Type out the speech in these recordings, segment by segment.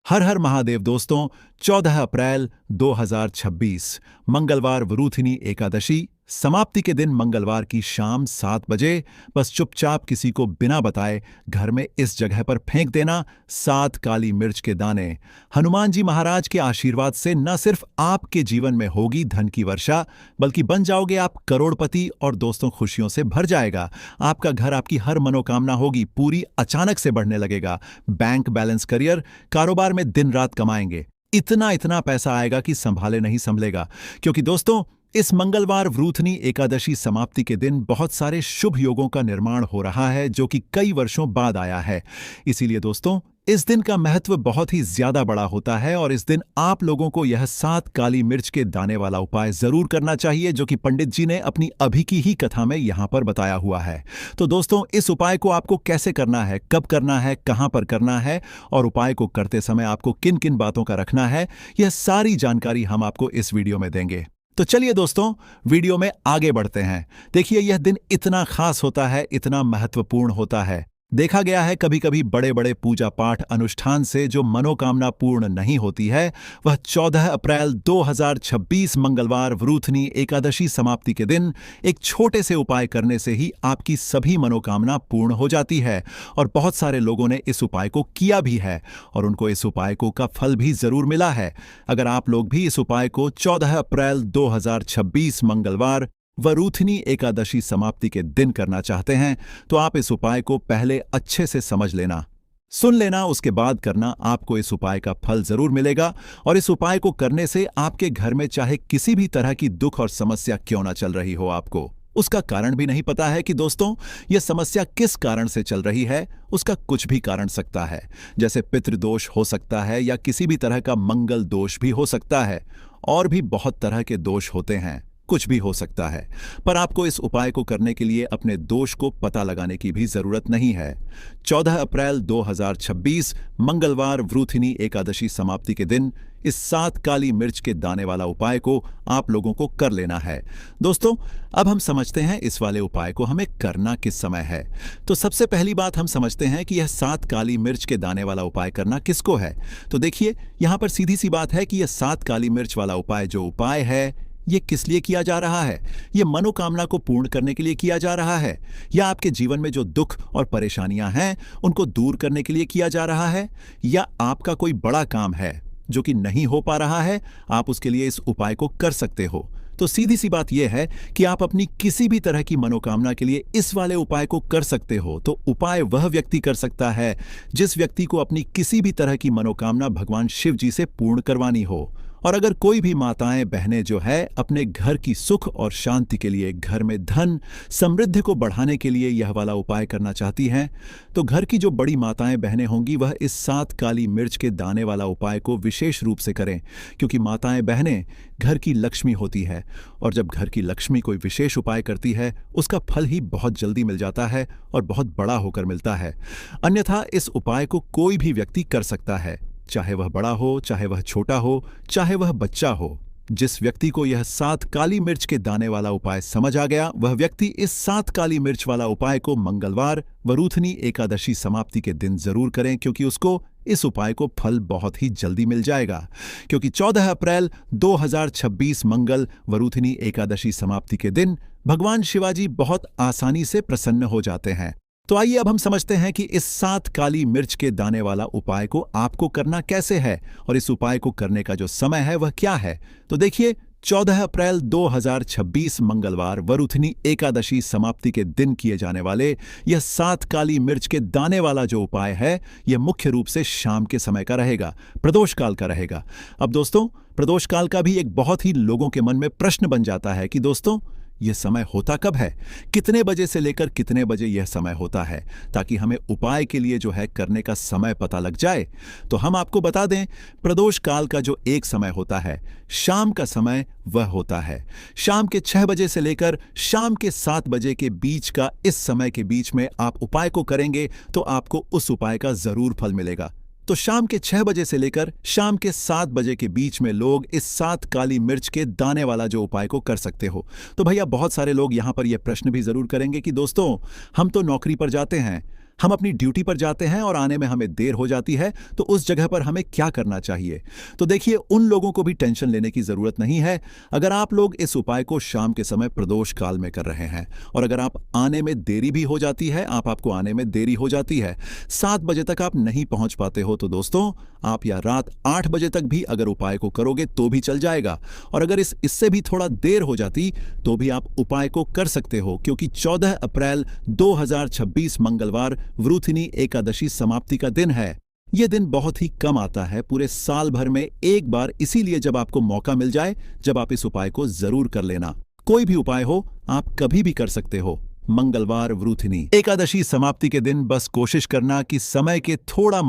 हर हर महादेव दोस्तों। 14 अप्रैल 2026 मंगलवार वरूथिनी एकादशी समाप्ति के दिन मंगलवार की शाम 7 बजे बस चुपचाप किसी को बिना बताए घर में इस जगह पर फेंक देना 7 काली मिर्च के दाने। हनुमान जी महाराज के आशीर्वाद से न सिर्फ आपके जीवन में होगी धन की वर्षा, बल्कि बन जाओगे आप करोड़पति और दोस्तों खुशियों से भर जाएगा। आपका घर, आपकी हर मनोकामना होगी पूरी, अचानक से बढ़ने लगेगा। बैंक बैलेंस, करियर, कारोबार में दिन रात कमाएंगे। इतना इतना पैसा आएगा कि संभाले नहीं संभलेगा। क्योंकि दोस्तों, इस मंगलवार वरूथनी एकादशी समाप्ति के दिन बहुत सारे शुभ योगों का निर्माण हो रहा है, जो कि कई वर्षों बाद आया है। इसीलिए दोस्तों, इस दिन का महत्व बहुत ही ज्यादा बड़ा होता है और इस दिन आप लोगों को यह 7 काली मिर्च के दाने वाला उपाय जरूर करना चाहिए, जो कि पंडित जी ने अपनी अभी की ही कथा में यहां पर बताया हुआ है। तो दोस्तों, इस उपाय को आपको कैसे करना है, कब करना है, कहां पर करना है और उपाय को करते समय आपको किन किन बातों का रखना है, यह सारी जानकारी हम आपको इस वीडियो में देंगे। तो चलिए दोस्तों, वीडियो में आगे बढ़ते हैं। देखिए, यह दिन इतना खास होता है, इतना महत्वपूर्ण होता है। देखा गया है कभी कभी बड़े बड़े पूजा पाठ अनुष्ठान से जो मनोकामना पूर्ण नहीं होती है, वह 14 अप्रैल 2026 मंगलवार वरूथनी एकादशी समाप्ति के दिन एक छोटे से उपाय करने से ही आपकी सभी मनोकामना पूर्ण हो जाती है। और बहुत सारे लोगों ने इस उपाय को किया भी है और उनको इस उपाय का फल भी जरूर मिला है। अगर आप लोग भी इस उपाय को 14 अप्रैल 2026 मंगलवार वरूथनी एकादशी समाप्ति के दिन करना चाहते हैं, तो आप इस उपाय को पहले अच्छे से समझ लेना, सुन लेना, उसके बाद करना। आपको इस उपाय का फल जरूर मिलेगा। और इस उपाय को करने से आपके घर में चाहे किसी भी तरह की दुख और समस्या क्यों ना चल रही हो, आपको उसका कारण भी नहीं पता है कि दोस्तों यह समस्या किस कारण से चल रही है, उसका कुछ भी कारण सकता है। जैसे पितृदोष हो सकता है या किसी भी तरह का मंगल दोष भी हो सकता है, और भी बहुत तरह के दोष होते हैं, कुछ भी हो सकता है। पर आपको इस उपाय को करने के लिए अपने दोष को पता लगाने की भी जरूरत नहीं है। 14 अप्रैल 2026 मंगलवार वरूथनी एकादशी समाप्ति के दिन इस 7 काली मिर्च के दाने वाला उपाय को आप लोगों को कर लेना है। दोस्तों, अब हम समझते हैं इस वाले उपाय को हमें करना किस समय है। तो सबसे पहली बात हम समझते हैं कि यह 7 काली मिर्च के दाने वाला उपाय करना किसको है। तो देखिए, यहां पर सीधी सी बात है कि यह 7 काली मिर्च वाला उपाय जो उपाय है, ये किस लिए किया जा रहा है। ये मनोकामना को पूर्ण करने के लिए किया जा रहा है, या आपके जीवन में जो दुख और परेशानियां हैं उनको दूर करने के लिए किया जा रहा है, या आपका कोई बड़ा काम है जो कि नहीं हो पा रहा है, आप उसके लिए इस उपाय को कर सकते हो। तो सीधी सी बात यह है कि आप अपनी किसी भी तरह की मनोकामना के लिए इस वाले उपाय को कर सकते हो। तो उपाय वह व्यक्ति कर सकता है जिस व्यक्ति को अपनी किसी भी तरह की मनोकामना भगवान शिव जी से पूर्ण करवानी हो। और अगर कोई भी माताएं बहनें जो है अपने घर की सुख और शांति के लिए, घर में धन समृद्धि को बढ़ाने के लिए यह वाला उपाय करना चाहती हैं, तो घर की जो बड़ी माताएं बहनें होंगी वह इस 7 काली मिर्च के दाने वाला उपाय को विशेष रूप से करें। क्योंकि माताएं बहनें घर की लक्ष्मी होती है, और जब घर की लक्ष्मी कोई विशेष उपाय करती है उसका फल ही बहुत जल्दी मिल जाता है और बहुत बड़ा होकर मिलता है। अन्यथा इस उपाय को कोई भी व्यक्ति कर सकता है, चाहे वह बड़ा हो, चाहे वह छोटा हो, चाहे वह बच्चा हो। जिस व्यक्ति को यह 7 काली मिर्च के दाने वाला उपाय समझ आ गया, वह व्यक्ति इस 7 काली मिर्च वाला उपाय को मंगलवार वरूथनी एकादशी समाप्ति के दिन जरूर करें, क्योंकि उसको इस उपाय को फल बहुत ही जल्दी मिल जाएगा। क्योंकि 14 अप्रैल 2026 मंगल वरूथनी एकादशी समाप्ति के दिन भगवान शिवाजी बहुत आसानी से प्रसन्न हो जाते हैं। तो आइए अब हम समझते हैं कि इस 7 काली मिर्च के दाने वाला उपाय को आपको करना कैसे है और इस उपाय को करने का जो समय है वह क्या है। तो देखिए, 14 अप्रैल 2026 मंगलवार वरूथनी एकादशी समाप्ति के दिन किए जाने वाले यह 7 काली मिर्च के दाने वाला जो उपाय है, यह मुख्य रूप से शाम के समय का रहेगा, प्रदोष काल का रहेगा। अब दोस्तों, प्रदोष काल का भी एक बहुत ही लोगों के मन में प्रश्न बन जाता है कि दोस्तों यह समय होता कब है, कितने बजे से लेकर कितने बजे यह समय होता है, ताकि हमें उपाय के लिए जो है करने का समय पता लग जाए। तो हम आपको बता दें, प्रदोष काल का जो एक समय होता है, शाम का समय, वह होता है शाम के 6 बजे से लेकर शाम के 7 बजे के बीच का। इस समय के बीच में आप उपाय को करेंगे तो आपको उस उपाय का जरूर फल मिलेगा। तो शाम के 6 बजे से लेकर शाम के 7 बजे के बीच में लोग इस 7 काली मिर्च के दाने वाला जो उपाय को कर सकते हो। तो भैया, बहुत सारे लोग यहां पर यह प्रश्न भी जरूर करेंगे कि दोस्तों, हम तो नौकरी पर जाते हैं, हम अपनी ड्यूटी पर जाते हैं और आने में हमें देर हो जाती है, तो उस जगह पर हमें क्या करना चाहिए? तो देखिए, उन लोगों को भी टेंशन लेने की जरूरत नहीं है अगर आप लोग इस उपाय को शाम के समय प्रदोष काल में कर रहे हैं। और अगर आप आने में देरी भी हो जाती है, आपको आने में देरी हो जाती है, 7 बजे तक आप नहीं पहुंच पाते हो, तो दोस्तों आप या रात 8 बजे तक भी अगर उपाय को करोगे तो भी चल जाएगा। और अगर इससे भी थोड़ा देर हो जाती तो भी आप उपाय को कर सकते हो, क्योंकि 14 अप्रैल 2026 मंगलवार वृथिनी एकादशी समाप्ति का दिन है। यह दिन बहुत ही कम आता है, पूरे साल भर में एक बार, इसीलिए जब आपको मौका मिल जाए, जब आप इस उपाय को जरूर कर लेना। कोई भी उपाय हो, आप कभी भी कर सकते हो। मंगलवार वृथिनी एकादशी समाप्ति के दिन बस कोशिश करना कि समय के थोड़ा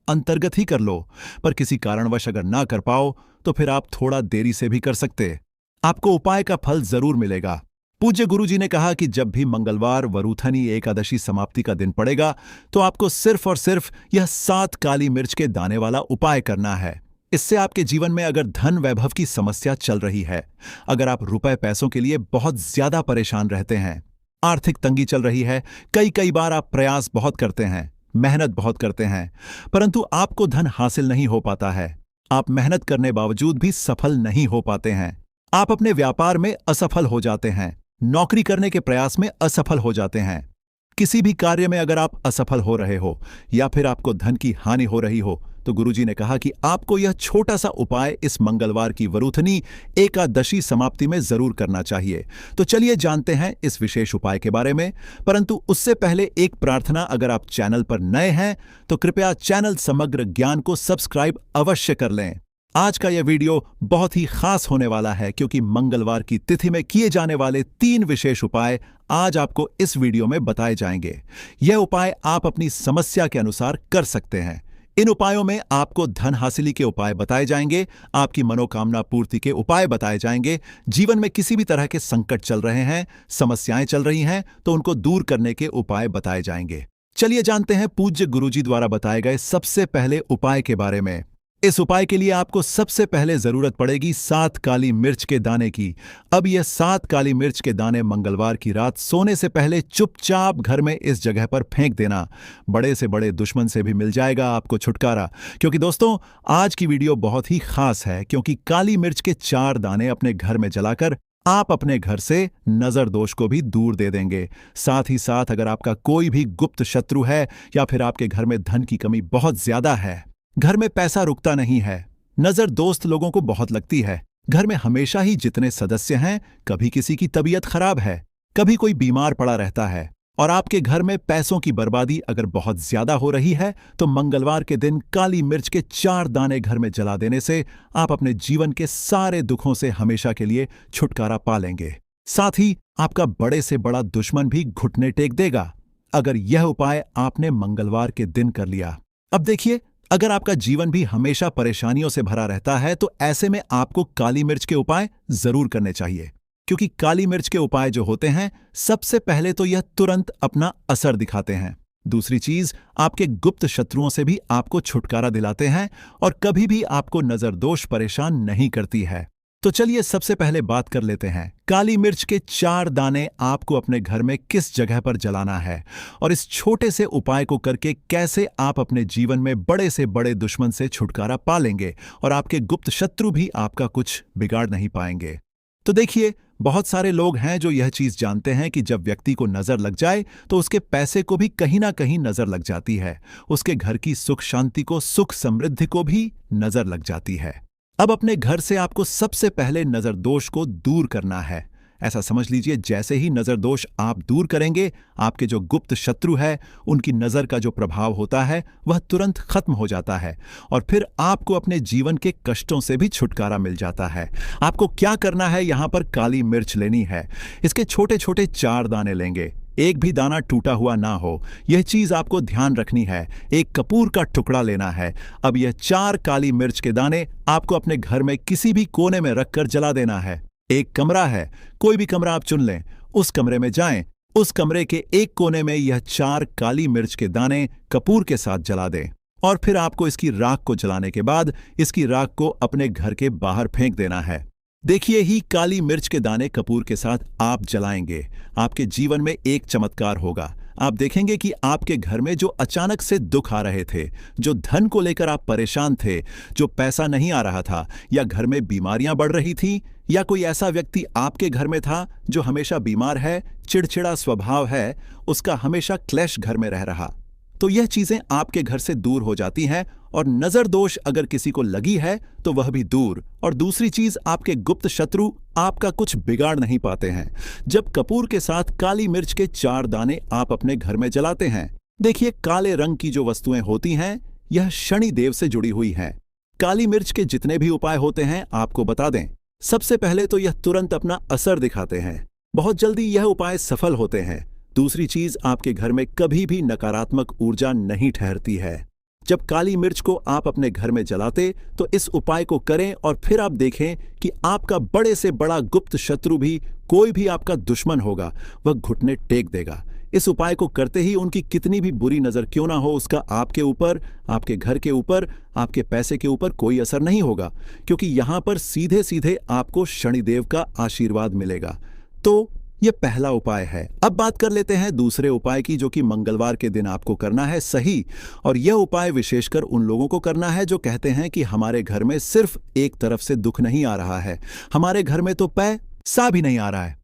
अंतर्गत ही कर लो, पर किसी कारणवश अगर ना कर पाओ तो फिर आप थोड़ा देरी से भी कर सकते। आपको उपाय का फल जरूर मिलेगा। पूज्य गुरुजी ने कहा कि जब भी मंगलवार वरुथनी एकादशी समाप्ति का दिन पड़ेगा तो आपको सिर्फ और सिर्फ यह 7 काली मिर्च के दाने वाला उपाय करना है। इससे आपके जीवन में अगर धन वैभव की समस्या चल रही है, अगर आप रुपए पैसों के लिए बहुत ज्यादा परेशान रहते हैं, आर्थिक तंगी चल रही है, कई बार आप प्रयास बहुत करते हैं, मेहनत बहुत करते हैं, परंतु आपको धन हासिल नहीं हो पाता है, आप मेहनत करने बावजूद भी सफल नहीं हो पाते हैं, आप अपने व्यापार में असफल हो जाते हैं, नौकरी करने के प्रयास में असफल हो जाते हैं, किसी भी कार्य में अगर आप असफल हो रहे हो या फिर आपको धन की हानि हो रही हो, तो गुरुजी ने कहा कि आपको यह छोटा सा उपाय इस मंगलवार की वरुथनी एकादशी समाप्ति में जरूर करना चाहिए। तो चलिए जानते हैं इस विशेष उपाय के बारे में, परंतु उससे पहले एक प्रार्थना, अगर आप चैनल पर नए हैं तो कृपया चैनल समग्र ज्ञान को सब्सक्राइब अवश्य कर लें। आज का यह वीडियो बहुत ही खास होने वाला है, क्योंकि मंगलवार की तिथि में किए जाने वाले 3 विशेष उपाय आज आपको इस वीडियो में बताए जाएंगे। यह उपाय आप अपनी समस्या के अनुसार कर सकते हैं। इन उपायों में आपको धन हासिली के उपाय बताए जाएंगे, आपकी मनोकामना पूर्ति के उपाय बताए जाएंगे, जीवन में किसी भी तरह के संकट चल रहे हैं, समस्याएं चल रही हैं, तो उनको दूर करने के उपाय बताए जाएंगे। चलिए जानते हैं पूज्य गुरुजी द्वारा बताए गए सबसे पहले उपाय के बारे में। इस उपाय के लिए आपको सबसे पहले जरूरत पड़ेगी 7 काली मिर्च के दाने की। अब यह 7 काली मिर्च के दाने मंगलवार की रात सोने से पहले चुपचाप घर में इस जगह पर फेंक देना। बड़े से बड़े दुश्मन से भी मिल जाएगा आपको छुटकारा। क्योंकि दोस्तों, आज की वीडियो बहुत ही खास है, क्योंकि काली मिर्च के 4 दाने अपने घर में जलाकर आप अपने घर से नजर दोष को भी दूर दे देंगे। साथ ही साथ अगर आपका कोई भी गुप्त शत्रु है या फिर आपके घर में धन की कमी बहुत ज्यादा है, घर में पैसा रुकता नहीं है, नजर दोस्त लोगों को बहुत लगती है, घर में हमेशा ही जितने सदस्य हैं, कभी किसी की तबीयत खराब है, कभी कोई बीमार पड़ा रहता है, और आपके घर में पैसों की बर्बादी अगर बहुत ज्यादा हो रही है, तो मंगलवार के दिन काली मिर्च के 4 दाने घर में जला देने से आप अपने जीवन के सारे दुखों से हमेशा के लिए छुटकारा पा लेंगे। साथ ही आपका बड़े से बड़ा दुश्मन भी घुटने टेक देगा, अगर यह उपाय आपने मंगलवार के दिन कर लिया। अब देखिए, अगर आपका जीवन भी हमेशा परेशानियों से भरा रहता है, तो ऐसे में आपको काली मिर्च के उपाय जरूर करने चाहिए, क्योंकि काली मिर्च के उपाय जो होते हैं, सबसे पहले तो यह तुरंत अपना असर दिखाते हैं। दूसरी चीज, आपके गुप्त शत्रुओं से भी आपको छुटकारा दिलाते हैं और कभी भी आपको नजर दोष परेशान नहीं करती है। तो चलिए सबसे पहले बात कर लेते हैं, काली मिर्च के 4 दाने आपको अपने घर में किस जगह पर जलाना है, और इस छोटे से उपाय को करके कैसे आप अपने जीवन में बड़े से बड़े दुश्मन से छुटकारा पा लेंगे और आपके गुप्त शत्रु भी आपका कुछ बिगाड़ नहीं पाएंगे। तो देखिए, बहुत सारे लोग हैं जो यह चीज जानते हैं कि जब व्यक्ति को नजर लग जाए तो उसके पैसे को भी कहीं ना कहीं नजर लग जाती है, उसके घर की सुख शांति को, सुख समृद्धि को भी नजर लग जाती है। अब अपने घर से आपको सबसे पहले नजर दोष को दूर करना है। ऐसा समझ लीजिए, जैसे ही नजर दोष आप दूर करेंगे, आपके जो गुप्त शत्रु है, उनकी नजर का जो प्रभाव होता है वह तुरंत खत्म हो जाता है, और फिर आपको अपने जीवन के कष्टों से भी छुटकारा मिल जाता है। आपको क्या करना है, यहां पर काली मिर्च लेनी है, इसके छोटे छोटे 4 दाने लेंगे, एक भी दाना टूटा हुआ ना हो, यह चीज आपको ध्यान रखनी है। एक कपूर का टुकड़ा लेना है। अब यह 4 काली मिर्च के दाने आपको अपने घर में किसी भी कोने में रखकर जला देना है। एक कमरा है, कोई भी कमरा आप चुन लें, उस कमरे में जाएं, उस कमरे के एक कोने में यह 4 काली मिर्च के दाने कपूर के साथ जला दें, और फिर आपको इसकी राख को जलाने के बाद इसकी राख को अपने घर के बाहर फेंक देना है। देखिए ही काली मिर्च के दाने कपूर के साथ आप जलाएंगे, आपके जीवन में एक चमत्कार होगा। आप देखेंगे कि आपके घर में जो अचानक से दुख आ रहे थे, जो धन को लेकर आप परेशान थे, जो पैसा नहीं आ रहा था, या घर में बीमारियां बढ़ रही थी, या कोई ऐसा व्यक्ति आपके घर में था जो हमेशा बीमार है, चिड़चिड़ा स्वभाव है, उसका हमेशा क्लेश घर में रह रहा, तो यह चीजें आपके घर से दूर हो जाती हैं। और नजर दोष अगर किसी को लगी है तो वह भी दूर। और दूसरी चीज, आपके गुप्त शत्रु आपका कुछ बिगाड़ नहीं पाते हैं। जब कपूर के साथ काली मिर्च के 4 दाने आप अपने घर में जलाते हैं, देखिए काले रंग की जो वस्तुएं होती हैं यह शनि देव से जुड़ी हुई हैं। काली मिर्च के जितने भी उपाय होते हैं आपको बता दें। सबसे पहले तो यह तुरंत अपना असर दिखाते हैं, बहुत जल्दी यह उपाय सफल होते हैं। दूसरी चीज, आपके घर में कभी भी नकारात्मक ऊर्जा नहीं ठहरती है। जब काली मिर्च को आप अपने घर में जलाते तो इस उपाय को करें और फिर आप देखें कि आपका बड़े से बड़ा गुप्त शत्रु भी, कोई भी आपका दुश्मन होगा, वह घुटने टेक देगा। इस उपाय को करते ही उनकी कितनी भी बुरी नजर क्यों ना हो, उसका आपके ऊपर, आपके घर के ऊपर, आपके पैसे के ऊपर कोई असर नहीं होगा, क्योंकि यहां पर सीधे सीधे आपको शनिदेव का आशीर्वाद मिलेगा। तो यह पहला उपाय है। अब बात कर लेते हैं दूसरे उपाय की, जो कि मंगलवार के दिन आपको करना है, सही। और यह उपाय विशेषकर उन लोगों को करना है जो कहते हैं कि हमारे घर में सिर्फ एक तरफ से दुख नहीं आ रहा है, हमारे घर में तो पैसा भी नहीं आ रहा है,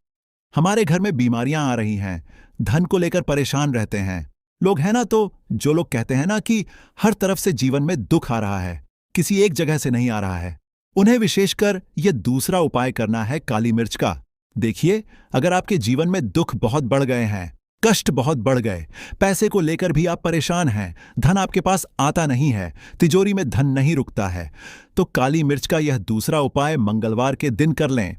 हमारे घर में बीमारियां आ रही हैं, धन को लेकर परेशान रहते हैं लोग, है ना। तो जो लोग कहते हैं ना कि हर तरफ से जीवन में दुख आ रहा है, किसी एक जगह से नहीं आ रहा है, उन्हें विशेषकर यह दूसरा उपाय करना है काली मिर्च का। देखिए, अगर आपके जीवन में दुख बहुत बढ़ गए हैं, कष्ट बहुत बढ़ गए, पैसे को लेकर भी आप परेशान हैं, धन आपके पास आता नहीं है, तिजोरी में धन नहीं रुकता है, तो काली मिर्च का यह दूसरा उपाय मंगलवार के दिन कर लें।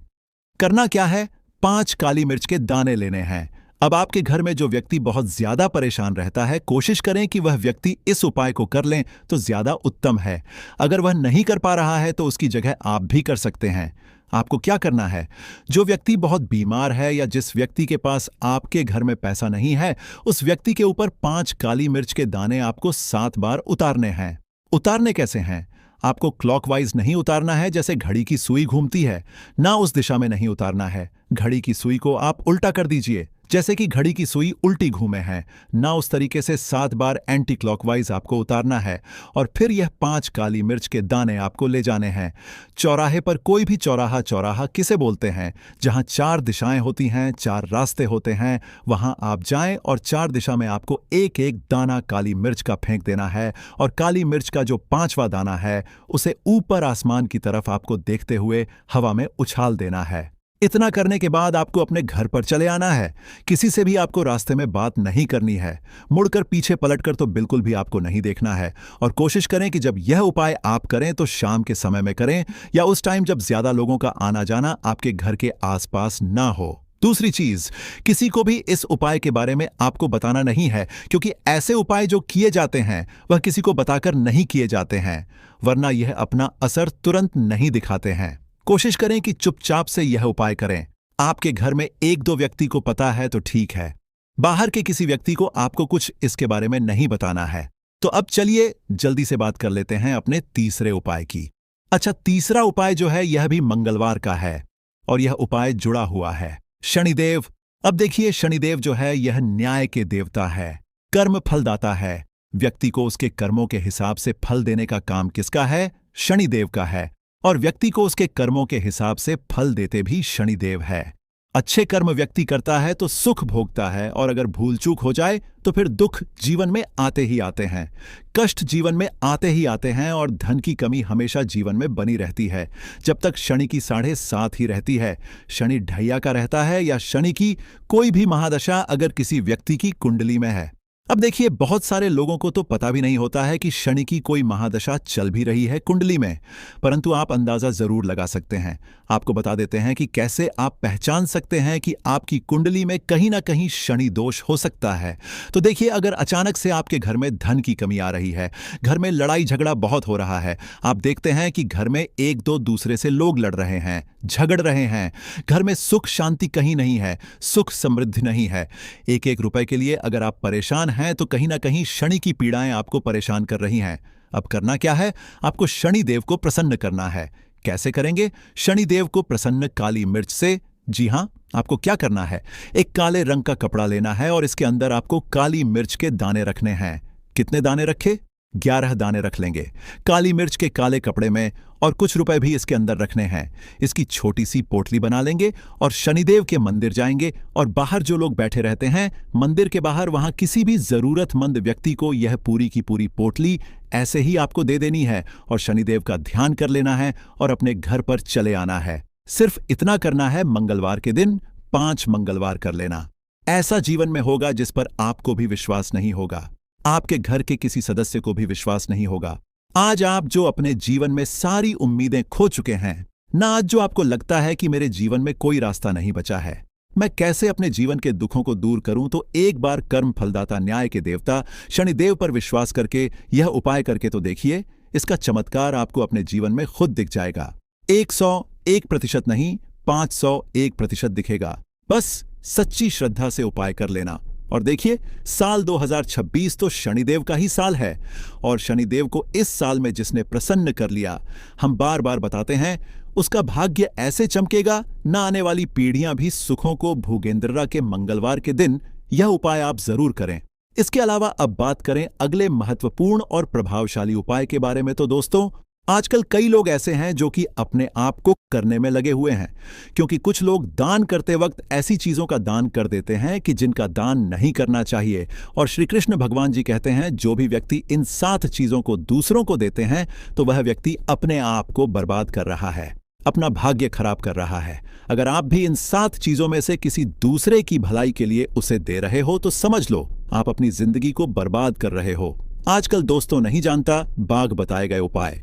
करना क्या है, 5 काली मिर्च के दाने लेने हैं। अब आपके घर में जो व्यक्ति बहुत ज्यादा परेशान रहता है, कोशिश करें कि वह व्यक्ति इस उपाय को कर लें तो ज्यादा उत्तम है। अगर वह नहीं कर पा रहा है तो उसकी जगह आप भी कर सकते हैं। आपको क्या करना है, जो व्यक्ति बहुत बीमार है या जिस व्यक्ति के पास आपके घर में पैसा नहीं है, उस व्यक्ति के ऊपर 5 काली मिर्च के दाने आपको 7 बार उतारने हैं। उतारने कैसे हैं? आपको क्लॉकवाइज नहीं उतारना है, जैसे घड़ी की सुई घूमती है, ना उस दिशा में नहीं उतारना है। घड़ी की सुई को आप उल्टा कर दीजिए, जैसे कि घड़ी की सुई उल्टी घूमे है, ना उस तरीके से 7 बार एंटी क्लॉकवाइज आपको उतारना है। और फिर यह 5 काली मिर्च के दाने आपको ले जाने हैं। चौराहे पर, कोई भी चौराहा, चौराहा किसे बोलते हैं, जहां 4 दिशाएं होती हैं, 4 रास्ते होते हैं, वहां आप जाएं और 4 दिशा में आपको एक एक दाना काली मिर्च का फेंक देना है। और काली मिर्च का जो 5वां दाना है उसे ऊपर आसमान की तरफ आपको देखते हुए हवा में उछाल देना है। इतना करने के बाद आपको अपने घर पर चले आना है। किसी से भी आपको रास्ते में बात नहीं करनी है, मुड़कर पीछे पलटकर तो बिल्कुल भी आपको नहीं देखना है। और कोशिश करें कि जब यह उपाय आप करें तो शाम के समय में करें, या उस टाइम जब ज्यादा लोगों का आना जाना आपके घर के आसपास ना हो। दूसरी चीज, किसी को भी इस उपाय के बारे में आपको बताना नहीं है, क्योंकि ऐसे उपाय जो किए जाते हैं वह किसी को बताकर नहीं किए जाते हैं, वरना यह अपना असर तुरंत नहीं दिखाते हैं। कोशिश करें कि चुपचाप से यह उपाय करें। आपके घर में 1-2 व्यक्ति को पता है तो ठीक है, बाहर के किसी व्यक्ति को आपको कुछ इसके बारे में नहीं बताना है। तो अब चलिए जल्दी से बात कर लेते हैं अपने तीसरे उपाय की। अच्छा, तीसरा उपाय जो है यह भी मंगलवार का है और यह उपाय जुड़ा हुआ है शनिदेव। अब देखिए, शनिदेव जो है यह न्याय के देवता है, कर्म फलदाता है। व्यक्ति को उसके कर्मों के हिसाब से फल देने का काम किसका है? शनिदेव का है। और व्यक्ति को उसके कर्मों के हिसाब से फल देते भी शनिदेव है। अच्छे कर्म व्यक्ति करता है तो सुख भोगता है, और अगर भूल चूक हो जाए तो फिर दुख जीवन में आते ही आते हैं, कष्ट जीवन में आते ही आते हैं, और धन की कमी हमेशा जीवन में बनी रहती है जब तक शनि की 7.5 ही रहती है। शनि ढैया का रहता है, या शनि की कोई भी महादशा अगर किसी व्यक्ति की कुंडली में है। अब देखिए, बहुत सारे लोगों को तो पता भी नहीं होता है कि शनि की कोई महादशा चल भी रही है कुंडली में, परंतु आप अंदाजा जरूर लगा सकते हैं। आपको बता देते हैं कि कैसे आप पहचान सकते हैं कि आपकी कुंडली में कहीं ना कहीं शनि दोष हो सकता है। तो देखिए, अगर अचानक से आपके घर में धन की कमी आ रही है, घर में लड़ाई झगड़ा बहुत हो रहा है, आप देखते हैं कि घर में 1-2 दूसरे से लोग लड़ रहे हैं, झगड़ रहे हैं, घर में सुख शांति कहीं नहीं है, सुख समृद्धि नहीं है, 1-1 रुपए के लिए अगर आप परेशान हैं तो कहीं ना कहीं शनि की पीड़ाएं आपको परेशान कर रही हैं। अब करना क्या है? आपको शनि देव को प्रसन्न करना है। कैसे करेंगे? शनि देव को प्रसन्न काली मिर्च से जी हाँ, आपको क्या करना है, एक काले रंग का कपड़ा लेना है और इसके अंदर आपको काली मिर्च के दाने रखने हैं। कितने दाने रखे? 11 दाने रख लेंगे काली मिर्च के काले कपड़े में, और कुछ रुपए भी इसके अंदर रखने हैं। इसकी छोटी सी पोटली बना लेंगे और शनिदेव के मंदिर जाएंगे, और बाहर जो लोग बैठे रहते हैं मंदिर के बाहर, वहां किसी भी जरूरतमंद व्यक्ति को यह पूरी की पूरी पोटली ऐसे ही आपको दे देनी है और शनिदेव का ध्यान कर लेना है और अपने घर पर चले आना है। सिर्फ इतना करना है, मंगलवार के दिन 5 मंगलवार कर लेना। ऐसा जीवन में होगा जिस पर आपको भी विश्वास नहीं होगा, आपके घर के किसी सदस्य को भी विश्वास नहीं होगा। आज आप जो अपने जीवन में सारी उम्मीदें खो चुके हैं ना, आज जो आपको लगता है कि मेरे जीवन में कोई रास्ता नहीं बचा है, मैं कैसे अपने जीवन के दुखों को दूर करूं, तो एक बार कर्म फलदाता न्याय के देवता शनिदेव पर विश्वास करके यह उपाय करके तो देखिए। इसका चमत्कार आपको अपने जीवन में खुद दिख जाएगा। 101% नहीं, 501% दिखेगा। बस सच्ची श्रद्धा से उपाय कर लेना। और देखिए, साल 2026 तो शनिदेव का ही साल है, और शनिदेव को इस साल में जिसने प्रसन्न कर लिया, हम बार बार बताते हैं, उसका भाग्य ऐसे चमकेगा, न आने वाली पीढ़ियां भी सुखों को भोगेंद्रा के मंगलवार के दिन यह उपाय आप जरूर करें। इसके अलावा अब बात करें अगले महत्वपूर्ण और प्रभावशाली उपाय के बारे में, तो दोस्तों, आजकल कई लोग ऐसे हैं जो कि अपने आप को करने में लगे हुए हैं, क्योंकि कुछ लोग दान करते वक्त ऐसी चीजों का दान कर देते हैं कि जिनका दान नहीं करना चाहिए। और श्री कृष्ण भगवान जी कहते हैं, जो भी व्यक्ति इन 7 चीजों को दूसरों को देते हैं तो वह व्यक्ति अपने आप को बर्बाद कर रहा है, अपना भाग्य खराब कर रहा है। अगर आप भी इन 7 चीजों में से किसी दूसरे की भलाई के लिए उसे दे रहे हो तो समझ लो आप अपनी जिंदगी को बर्बाद कर रहे हो। आजकल दोस्तों नहीं जानता बाघ बताए गए उपाय।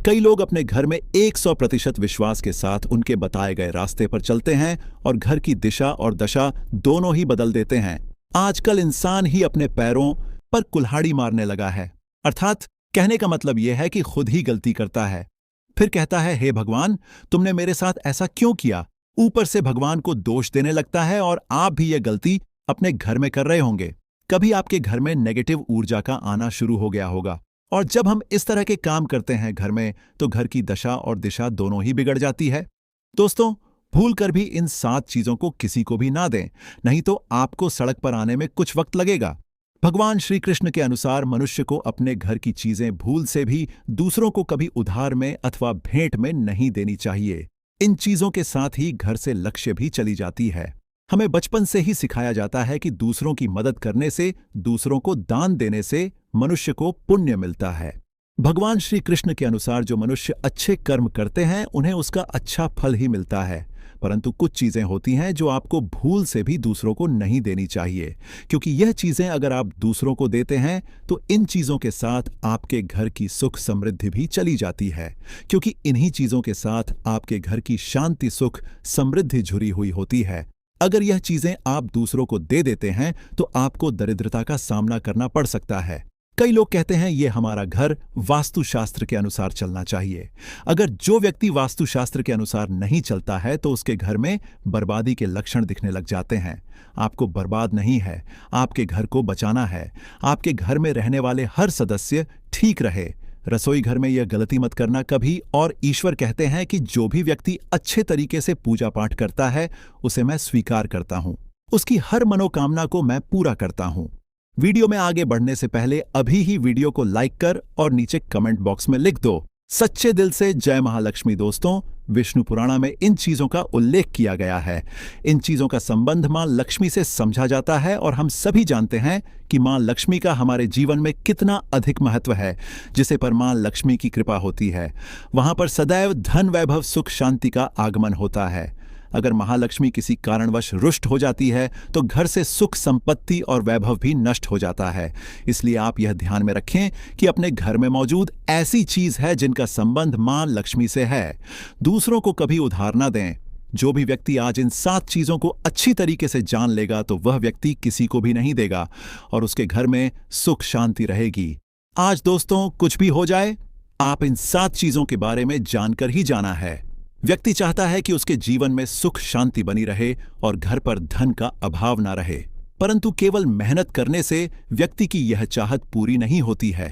कई लोग अपने घर में 100% विश्वास के साथ उनके बताए गए रास्ते पर चलते हैं और घर की दिशा और दशा दोनों ही बदल देते हैं। आजकल इंसान ही अपने पैरों पर कुल्हाड़ी मारने लगा है, अर्थात कहने का मतलब यह है कि खुद ही गलती करता है, फिर कहता है, हे भगवान, तुमने मेरे साथ ऐसा क्यों किया। ऊपर से भगवान को दोष देने लगता है, और आप भी यह गलती अपने घर में कर रहे होंगे। कभी आपके घर में नेगेटिव ऊर्जा का आना शुरू हो गया होगा, और जब हम इस तरह के काम करते हैं घर में, तो घर की दशा और दिशा दोनों ही बिगड़ जाती है। दोस्तों, भूल कर भी इन 7 चीजों को किसी को भी ना दें, नहीं तो आपको सड़क पर आने में कुछ वक्त लगेगा। भगवान श्री कृष्ण के अनुसार मनुष्य को अपने घर की चीजें भूल से भी दूसरों को कभी उधार में अथवा भेंट में नहीं देनी चाहिए। इन चीजों के साथ ही घर से लक्ष्य भी चली जाती है। हमें बचपन से ही सिखाया जाता है कि दूसरों की मदद करने से, दूसरों को दान देने से मनुष्य को पुण्य मिलता है। भगवान श्री कृष्ण के अनुसार जो मनुष्य अच्छे कर्म करते हैं उन्हें उसका अच्छा फल ही मिलता है, परंतु कुछ चीजें होती हैं जो आपको भूल से भी दूसरों को नहीं देनी चाहिए, क्योंकि यह चीजें अगर आप दूसरों को देते हैं तो इन चीजों के साथ आपके घर की सुख समृद्धि भी चली जाती है, क्योंकि इन्हीं चीजों के साथ आपके घर की शांति, सुख, समृद्धि जुड़ी हुई होती है। अगर यह चीजें आप दूसरों को दे देते हैं तो आपको दरिद्रता का सामना करना पड़ सकता है। कई लोग कहते हैं ये हमारा घर वास्तुशास्त्र के अनुसार चलना चाहिए। अगर जो व्यक्ति वास्तुशास्त्र के अनुसार नहीं चलता है तो उसके घर में बर्बादी के लक्षण दिखने लग जाते हैं। आपको बर्बाद नहीं है, आपके घर को बचाना है। आपके घर में रहने वाले हर सदस्य ठीक रहे। रसोई घर में यह गलती मत करना कभी। और ईश्वर कहते हैं कि जो भी व्यक्ति अच्छे तरीके से पूजा पाठ करता है उसे मैं स्वीकार करता हूं, उसकी हर मनोकामना को मैं पूरा करता हूं। वीडियो में आगे बढ़ने से पहले अभी ही वीडियो को लाइक कर और नीचे कमेंट बॉक्स में लिख दो सच्चे दिल से जय महालक्ष्मी। दोस्तों, विष्णु पुराण में इन चीजों का उल्लेख किया गया है। इन चीजों का संबंध मां लक्ष्मी से समझा जाता है और हम सभी जानते हैं कि मां लक्ष्मी का हमारे जीवन में कितना अधिक महत्व है। जिसे पर मां लक्ष्मी की कृपा होती है वहां पर सदैव धन, वैभव, सुख, शांति का आगमन होता है। अगर महालक्ष्मी किसी कारणवश रुष्ट हो जाती है तो घर से सुख, संपत्ति और वैभव भी नष्ट हो जाता है। इसलिए आप यह ध्यान में रखें कि अपने घर में मौजूद ऐसी चीज है जिनका संबंध मां लक्ष्मी से है। दूसरों को कभी उधार ना दें। जो भी व्यक्ति आज इन 7 चीजों को अच्छी तरीके से जान लेगा तो वह व्यक्ति किसी को भी नहीं देगा और उसके घर में सुख शांति रहेगी। आज दोस्तों, कुछ भी हो जाए, आप इन 7 चीजों के बारे में जानकर ही जाना है। व्यक्ति चाहता है कि उसके जीवन में सुख शांति बनी रहे और घर पर धन का अभाव ना रहे, परंतु केवल मेहनत करने से व्यक्ति की यह चाहत पूरी नहीं होती है।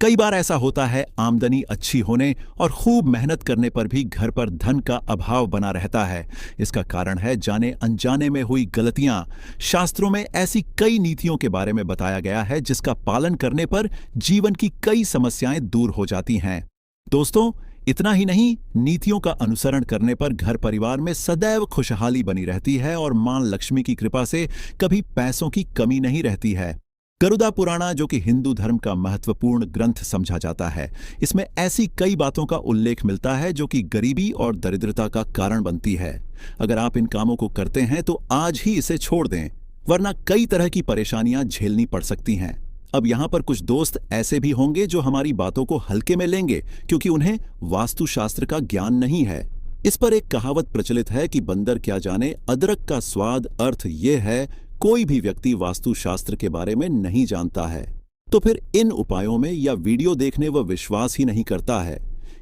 कई बार ऐसा होता है, आमदनी अच्छी होने और खूब मेहनत करने पर भी घर पर धन का अभाव बना रहता है। इसका कारण है जाने अनजाने में हुई गलतियां। शास्त्रों में ऐसी कई नीतियों के बारे में बताया गया है जिसका पालन करने पर जीवन की कई समस्याएं दूर हो जाती हैं। दोस्तों, इतना ही नहीं, नीतियों का अनुसरण करने पर घर परिवार में सदैव खुशहाली बनी रहती है और मां लक्ष्मी की कृपा से कभी पैसों की कमी नहीं रहती है। गरुड़ा पुराण, जो कि हिंदू धर्म का महत्वपूर्ण ग्रंथ समझा जाता है, इसमें ऐसी कई बातों का उल्लेख मिलता है जो कि गरीबी और दरिद्रता का कारण बनती है। अगर आप इन कामों को करते हैं तो आज ही इसे छोड़ दें, वरना कई तरह की परेशानियां झेलनी पड़ सकती हैं। अब यहाँ पर कुछ दोस्त ऐसे भी होंगे जो हमारी बातों को हल्के में लेंगे क्योंकि उन्हें वास्तुशास्त्र का ज्ञान नहीं है। इस पर एक कहावत प्रचलित है कि बंदर क्या जाने अदरक का स्वाद। अर्थ ये है, कोई भी व्यक्ति वास्तुशास्त्र के बारे में नहीं जानता है तो फिर इन उपायों में या वीडियो देखने वह विश्वास ही नहीं करता है।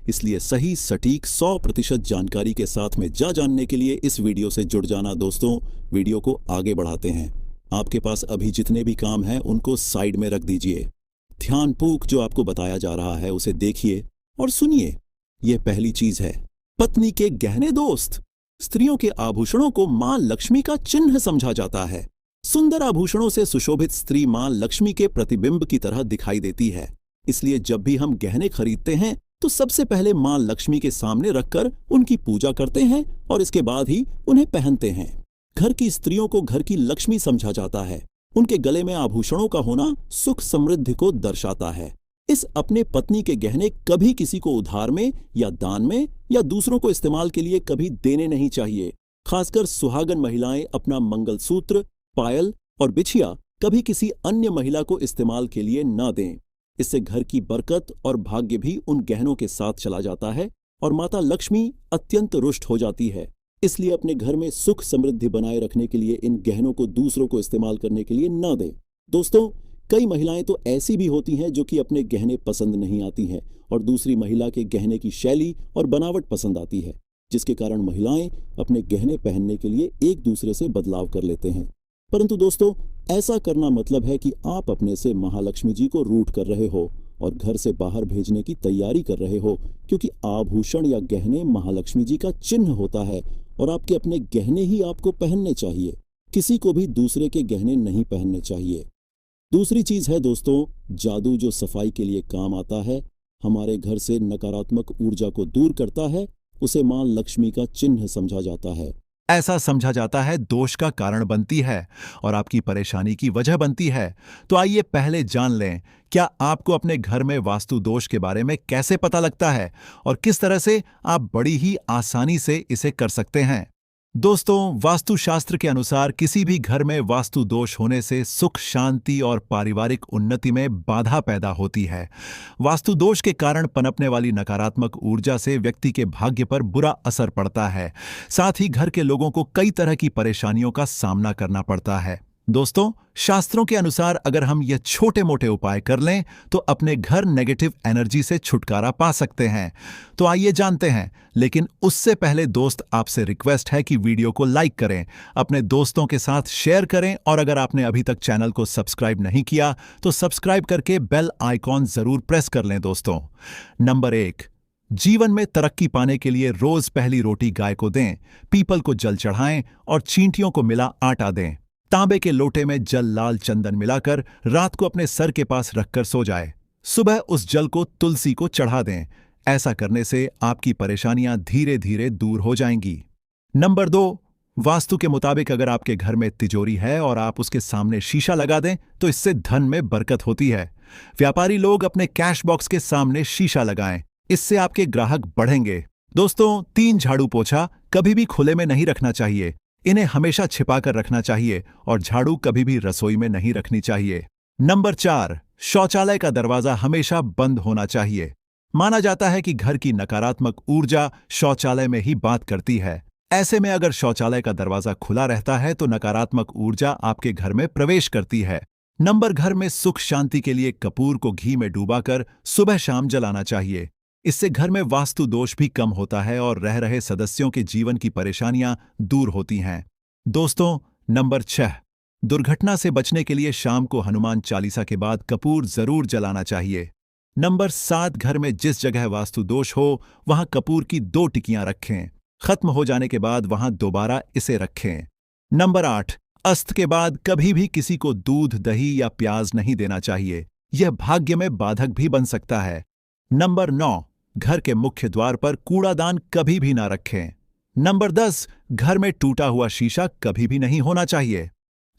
इसलिए सही सटीक 100% जानकारी के साथ में जानने के लिए इस वीडियो से जुड़ जाना। दोस्तों, वीडियो को आगे बढ़ाते हैं। आपके पास अभी जितने भी काम हैं उनको साइड में रख दीजिए। ध्यानपूर्वक जो आपको बताया जा रहा है उसे देखिए और सुनिए। यह पहली चीज है, पत्नी के गहने। दोस्त, स्त्रियों के आभूषणों को मां लक्ष्मी का चिन्ह समझा जाता है। सुंदर आभूषणों से सुशोभित स्त्री मां लक्ष्मी के प्रतिबिंब की तरह दिखाई देती है। इसलिए जब भी हम गहने खरीदते हैं तो सबसे पहले मां लक्ष्मी के सामने रखकर उनकी पूजा करते हैं और इसके बाद ही उन्हें पहनते हैं। घर की स्त्रियों को घर की लक्ष्मी समझा जाता है। उनके गले में आभूषणों का होना सुख समृद्धि को दर्शाता है। इस अपने पत्नी के गहने कभी किसी को उधार में या दान में या दूसरों को इस्तेमाल के लिए कभी देने नहीं चाहिए। खासकर सुहागन महिलाएं अपना मंगलसूत्र, पायल और बिछिया कभी किसी अन्य महिला को इस्तेमाल के लिए न दें। इससे घर की बरकत और भाग्य भी उन गहनों के साथ चला जाता है और माता लक्ष्मी अत्यंत रुष्ट हो जाती है। इसलिए अपने घर में सुख समृद्धि बनाए रखने के लिए इन गहनों को दूसरों को इस्तेमाल करने के लिए न दें। दोस्तों, कई महिलाएं तो ऐसी भी होती हैं जो कि अपने गहने पसंद नहीं आती हैं और दूसरी महिला के गहने की शैली और बनावट पसंद आती है, जिसके कारण महिलाएं अपने गहने पहनने के लिए एक दूसरे से बदलाव कर लेते हैं। परंतु दोस्तों, ऐसा करना मतलब है कि आप अपने से महालक्ष्मी जी को रूठ कर रहे हो और घर से बाहर भेजने की तैयारी कर रहे हो, क्योंकि आभूषण या गहने महालक्ष्मी जी का चिन्ह होता है और आपके अपने गहने ही आपको पहनने चाहिए। किसी को भी दूसरे के गहने नहीं पहनने चाहिए। दूसरी चीज है दोस्तों, जादू, जो सफाई के लिए काम आता है, हमारे घर से नकारात्मक ऊर्जा को दूर करता है, उसे मां लक्ष्मी का चिन्ह समझा जाता है। ऐसा समझा जाता है दोष का कारण बनती है और आपकी परेशानी की वजह बनती है। तो आइए पहले जान लें, क्या आपको अपने घर में वास्तु दोष के बारे में कैसे पता लगता है और किस तरह से आप बड़ी ही आसानी से इसे कर सकते हैं। दोस्तों, वास्तुशास्त्र के अनुसार किसी भी घर में वास्तु दोष होने से सुख, शांति और पारिवारिक उन्नति में बाधा पैदा होती है। वास्तु दोष के कारण पनपने वाली नकारात्मक ऊर्जा से व्यक्ति के भाग्य पर बुरा असर पड़ता है। साथ ही घर के लोगों को कई तरह की परेशानियों का सामना करना पड़ता है। दोस्तों, शास्त्रों के अनुसार अगर हम ये छोटे मोटे उपाय कर लें तो अपने घर नेगेटिव एनर्जी से छुटकारा पा सकते हैं। तो आइए जानते हैं, लेकिन उससे पहले दोस्त, आपसे रिक्वेस्ट है कि वीडियो को लाइक करें, अपने दोस्तों के साथ शेयर करें और अगर आपने अभी तक चैनल को सब्सक्राइब नहीं किया तो सब्सक्राइब करके बेल आइकॉन जरूर प्रेस कर लें। दोस्तों, नंबर 1, जीवन में तरक्की पाने के लिए रोज पहली रोटी गाय को दें, पीपल को जल चढ़ाएं और चींटियों को मिला आटा दें। तांबे के लोटे में जल लाल चंदन मिलाकर रात को अपने सर के पास रखकर सो जाए। सुबह उस जल को तुलसी को चढ़ा दें। ऐसा करने से आपकी परेशानियां धीरे धीरे दूर हो जाएंगी। नंबर 2, वास्तु के मुताबिक अगर आपके घर में तिजोरी है और आप उसके सामने शीशा लगा दें तो इससे धन में बरकत होती है। व्यापारी लोग अपने कैश बॉक्स के सामने शीशा लगाएं, इससे आपके ग्राहक बढ़ेंगे। दोस्तों, 3 झाड़ू पोछा कभी भी खुले में नहीं रखना चाहिए, इन्हें हमेशा छिपाकर रखना चाहिए और झाड़ू कभी भी रसोई में नहीं रखनी चाहिए। नंबर 4, शौचालय का दरवाजा हमेशा बंद होना चाहिए। माना जाता है कि घर की नकारात्मक ऊर्जा शौचालय में ही बात करती है। ऐसे में अगर शौचालय का दरवाजा खुला रहता है तो नकारात्मक ऊर्जा आपके घर में प्रवेश करती है। घर में सुख शांति के लिए कपूर को घी में डुबाकर सुबह शाम जलाना चाहिए। इससे घर में वास्तु दोष भी कम होता है और रह रहे सदस्यों के जीवन की परेशानियां दूर होती हैं। दोस्तों, नंबर 6, दुर्घटना से बचने के लिए शाम को हनुमान चालीसा के बाद कपूर जरूर जलाना चाहिए। नंबर 7, घर में जिस जगह वास्तु दोष हो वहां कपूर की 2 टिकियां रखें। खत्म हो जाने के बाद वहां दोबारा इसे रखें। नंबर 8, अस्त के बाद कभी भी किसी को दूध, दही या प्याज नहीं देना चाहिए। यह भाग्य में बाधक भी बन सकता है। नंबर 9, घर के मुख्य द्वार पर कूड़ादान कभी भी ना रखें। नंबर 10, घर में टूटा हुआ शीशा कभी भी नहीं होना चाहिए।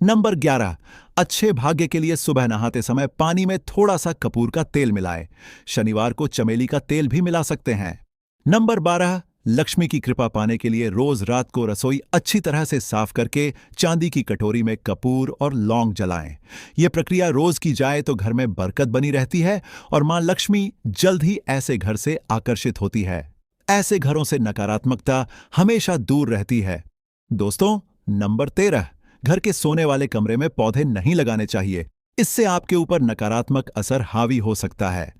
नंबर 11, अच्छे भाग्य के लिए सुबह नहाते समय पानी में थोड़ा सा कपूर का तेल मिलाएं। शनिवार को चमेली का तेल भी मिला सकते हैं। नंबर 12, लक्ष्मी की कृपा पाने के लिए रोज रात को रसोई अच्छी तरह से साफ करके चांदी की कटोरी में कपूर और लौंग जलाएं। यह प्रक्रिया रोज की जाए तो घर में बरकत बनी रहती है और मां लक्ष्मी जल्द ही ऐसे घर से आकर्षित होती है। ऐसे घरों से नकारात्मकता हमेशा दूर रहती है। दोस्तों, नंबर 13, घर के सोने वाले कमरे में पौधे नहीं लगाने चाहिए। इससे आपके ऊपर नकारात्मक असर हावी हो सकता है।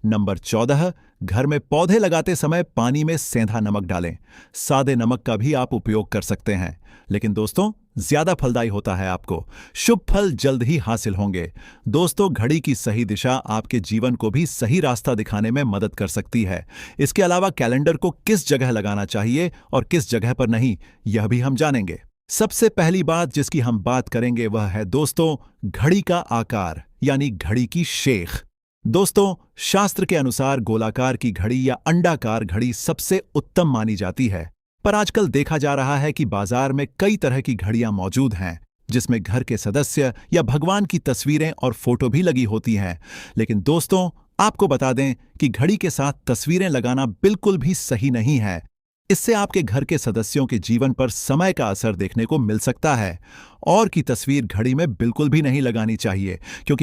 नंबर 14, घर में पौधे लगाते समय पानी में सेंधा नमक डालें। सादे नमक का भी आप उपयोग कर सकते हैं, लेकिन दोस्तों ज्यादा फलदायी होता है। आपको शुभ फल जल्द ही हासिल होंगे। दोस्तों, घड़ी की सही दिशा आपके जीवन को भी सही रास्ता दिखाने में मदद कर सकती है। इसके अलावा कैलेंडर को किस जगह लगाना चाहिए और किस जगह पर नहीं, यह भी हम जानेंगे। सबसे पहली बात जिसकी हम बात करेंगे वह है दोस्तों घड़ी का आकार, यानी घड़ी की शेख। दोस्तों, शास्त्र के अनुसार गोलाकार की घड़ी या अंडाकार घड़ी सबसे उत्तम मानी जाती है, पर आजकल देखा जा रहा है कि बाजार में कई तरह की घड़ियां मौजूद हैं जिसमें घर के सदस्य या भगवान की तस्वीरें और फोटो भी लगी होती हैं। लेकिन दोस्तों, आपको बता दें कि घड़ी के साथ तस्वीरें लगाना बिल्कुल भी सही नहीं है। इससे आपके घर के सदस्यों के जीवन पर समय का असर देखने को मिल सकता है। और की तस्वीर घड़ी में बिल्कुल भी नहीं लगानी चाहिए, क्योंकि